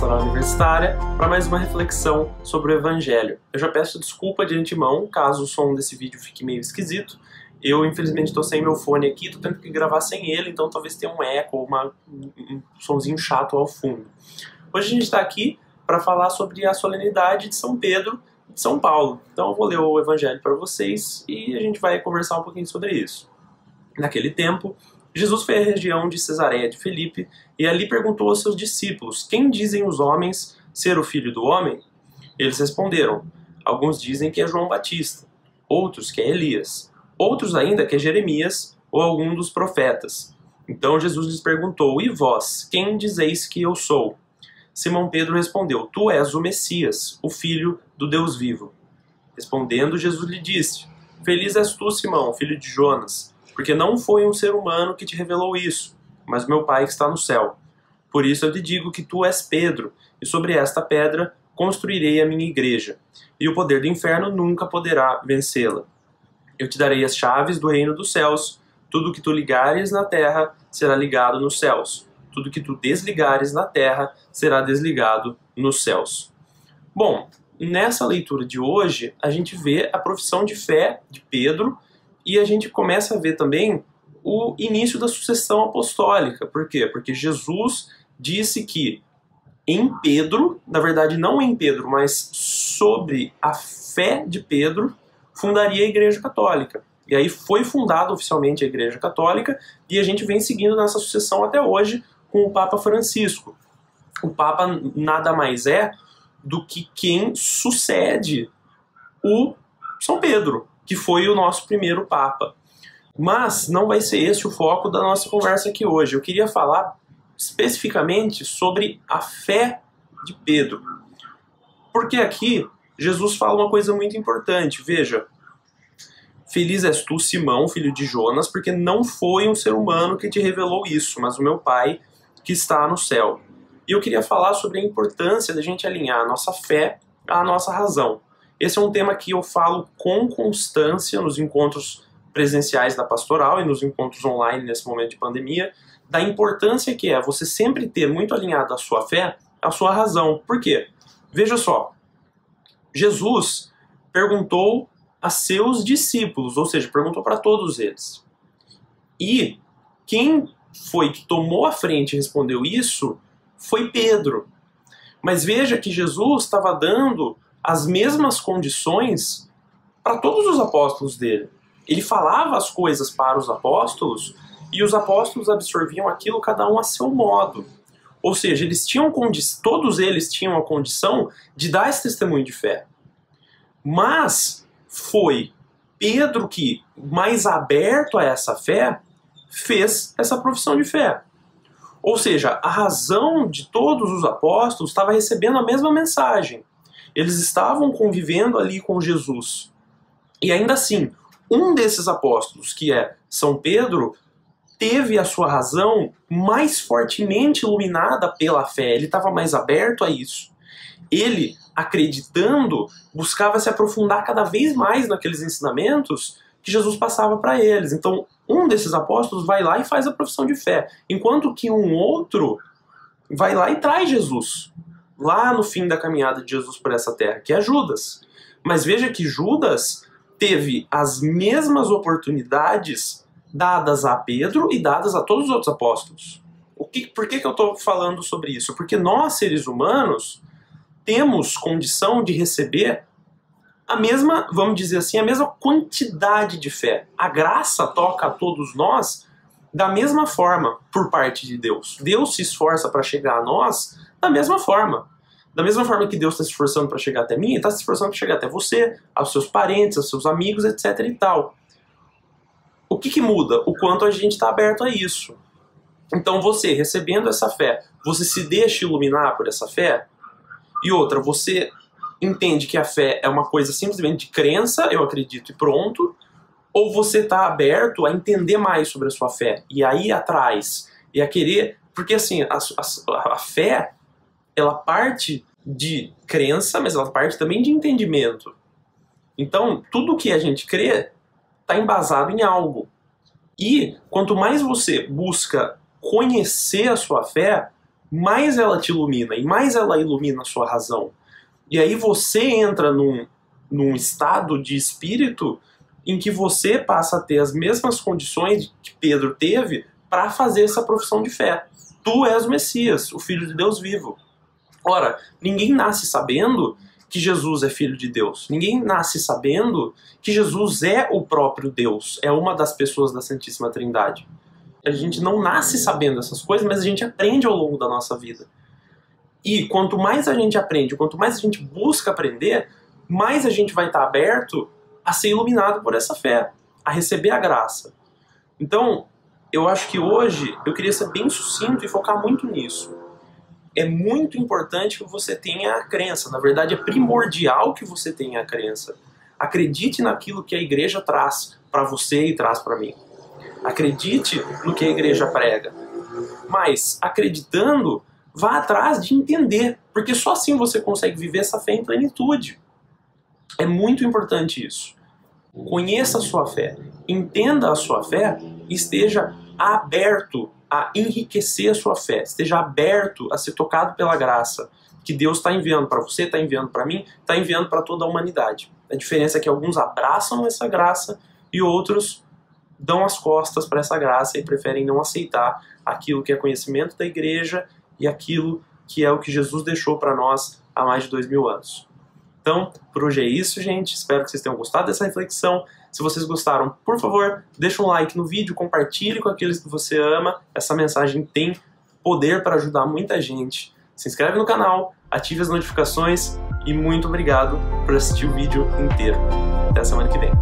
Pastoral Universitária para mais uma reflexão sobre o Evangelho. Eu já peço desculpa de antemão caso o som desse vídeo fique meio esquisito. Eu, infelizmente, estou sem meu fone aqui, estou tendo que gravar sem ele, então talvez tenha um eco ou um sonzinho chato ao fundo. Hoje a gente está aqui para falar sobre a solenidade de São Pedro de São Paulo. Então eu vou ler o Evangelho para vocês e a gente vai conversar um pouquinho sobre isso. Naquele tempo, Jesus foi à região de Cesareia de Filipe e ali perguntou aos seus discípulos: quem dizem os homens ser o Filho do Homem? Eles responderam: alguns dizem que é João Batista, outros que é Elias, outros ainda que é Jeremias ou algum dos profetas. Então Jesus lhes perguntou: e vós, quem dizeis que eu sou? Simão Pedro respondeu: tu és o Messias, o Filho do Deus vivo. Respondendo, Jesus lhe disse: feliz és tu, Simão, filho de Jonas, porque não foi um ser humano que te revelou isso, mas meu Pai que está no céu. Por isso eu te digo que tu és Pedro, e sobre esta pedra construirei a minha igreja, e o poder do inferno nunca poderá vencê-la. Eu te darei as chaves do reino dos céus. Tudo que tu ligares na terra será ligado nos céus. Tudo que tu desligares na terra será desligado nos céus. Bom, nessa leitura de hoje, a gente vê a profissão de fé de Pedro e a gente começa a ver também o início da sucessão apostólica. Por quê? Porque Jesus disse que em Pedro, na verdade não em Pedro, mas sobre a fé de Pedro, fundaria a Igreja Católica. E aí foi fundada oficialmente a Igreja Católica e a gente vem seguindo nessa sucessão até hoje com o Papa Francisco. O Papa nada mais é do que quem sucede o São Pedro, que foi o nosso primeiro Papa. Mas não vai ser esse o foco da nossa conversa aqui hoje. Eu queria falar especificamente sobre a fé de Pedro. Porque aqui Jesus fala uma coisa muito importante. Veja, feliz és tu, Simão, filho de Jonas, porque não foi um ser humano que te revelou isso, mas o meu Pai que está no céu. E eu queria falar sobre a importância da gente alinhar a nossa fé à nossa razão. Esse é um tema que eu falo com constância nos encontros presenciais da pastoral e nos encontros online nesse momento de pandemia, da importância que é você sempre ter muito alinhado a sua fé à sua razão. Por quê? Veja só, Jesus perguntou a seus discípulos, ou seja, perguntou para todos eles. E quem foi que tomou a frente e respondeu isso foi Pedro. Mas veja que Jesus estava dando as mesmas condições para todos os apóstolos dele. Ele falava as coisas para os apóstolos e os apóstolos absorviam aquilo cada um a seu modo. Ou seja, todos eles tinham a condição de dar esse testemunho de fé. Mas foi Pedro que, mais aberto a essa fé, fez essa profissão de fé. Ou seja, a razão de todos os apóstolos estava recebendo a mesma mensagem. Eles estavam convivendo ali com Jesus. E ainda assim, um desses apóstolos, que é São Pedro, teve a sua razão mais fortemente iluminada pela fé. Ele estava mais aberto a isso. Ele, acreditando, buscava se aprofundar cada vez mais naqueles ensinamentos que Jesus passava para eles. Então, um desses apóstolos vai lá e faz a profissão de fé, enquanto que um outro vai lá e traz Jesus, lá no fim da caminhada de Jesus por essa terra, que é Judas. Mas veja que Judas teve as mesmas oportunidades dadas a Pedro e dadas a todos os outros apóstolos. Por que eu estou falando sobre isso? Porque nós, seres humanos, temos condição de receber a mesma, vamos dizer assim, a mesma quantidade de fé. A graça toca a todos nós da mesma forma por parte de Deus. Deus se esforça para chegar a nós da mesma forma. Da mesma forma que Deus está se esforçando para chegar até mim, Ele está se esforçando para chegar até você, aos seus parentes, aos seus amigos, etc. e tal. O que muda? O quanto a gente está aberto a isso. Então você, recebendo essa fé, você se deixa iluminar por essa fé? E outra, você entende que a fé é uma coisa simplesmente de crença, eu acredito e pronto, ou você está aberto a entender mais sobre a sua fé, e aí atrás, e a querer, porque assim, a fé, ela parte de crença, mas ela parte também de entendimento. Então, tudo que a gente crê está embasado em algo. E quanto mais você busca conhecer a sua fé, mais ela te ilumina e mais ela ilumina a sua razão. E aí você entra num estado de espírito em que você passa a ter as mesmas condições que Pedro teve para fazer essa profissão de fé. Tu és o Messias, o Filho de Deus vivo. Ora, ninguém nasce sabendo que Jesus é Filho de Deus. Ninguém nasce sabendo que Jesus é o próprio Deus, é uma das pessoas da Santíssima Trindade. A gente não nasce sabendo essas coisas, mas a gente aprende ao longo da nossa vida. E quanto mais a gente aprende, quanto mais a gente busca aprender, mais a gente vai estar aberto a ser iluminado por essa fé, a receber a graça. Então, eu acho que hoje eu queria ser bem sucinto e focar muito nisso. É muito importante que você tenha a crença. Na verdade, é primordial que você tenha a crença. Acredite naquilo que a igreja traz para você e traz para mim. Acredite no que a igreja prega. Mas, acreditando, vá atrás de entender. Porque só assim você consegue viver essa fé em plenitude. É muito importante isso. Conheça a sua fé. Entenda a sua fé e esteja aberto a enriquecer a sua fé, esteja aberto a ser tocado pela graça que Deus está enviando para você, está enviando para mim, está enviando para toda a humanidade. A diferença é que alguns abraçam essa graça e outros dão as costas para essa graça e preferem não aceitar aquilo que é conhecimento da igreja e aquilo que é o que Jesus deixou para nós há mais de 2000 anos. Então, por hoje é isso, gente. Espero que vocês tenham gostado dessa reflexão. Se vocês gostaram, por favor, deixa um like no vídeo, compartilhe com aqueles que você ama. Essa mensagem tem poder para ajudar muita gente. Se inscreve no canal, ative as notificações e muito obrigado por assistir o vídeo inteiro. Até a semana que vem.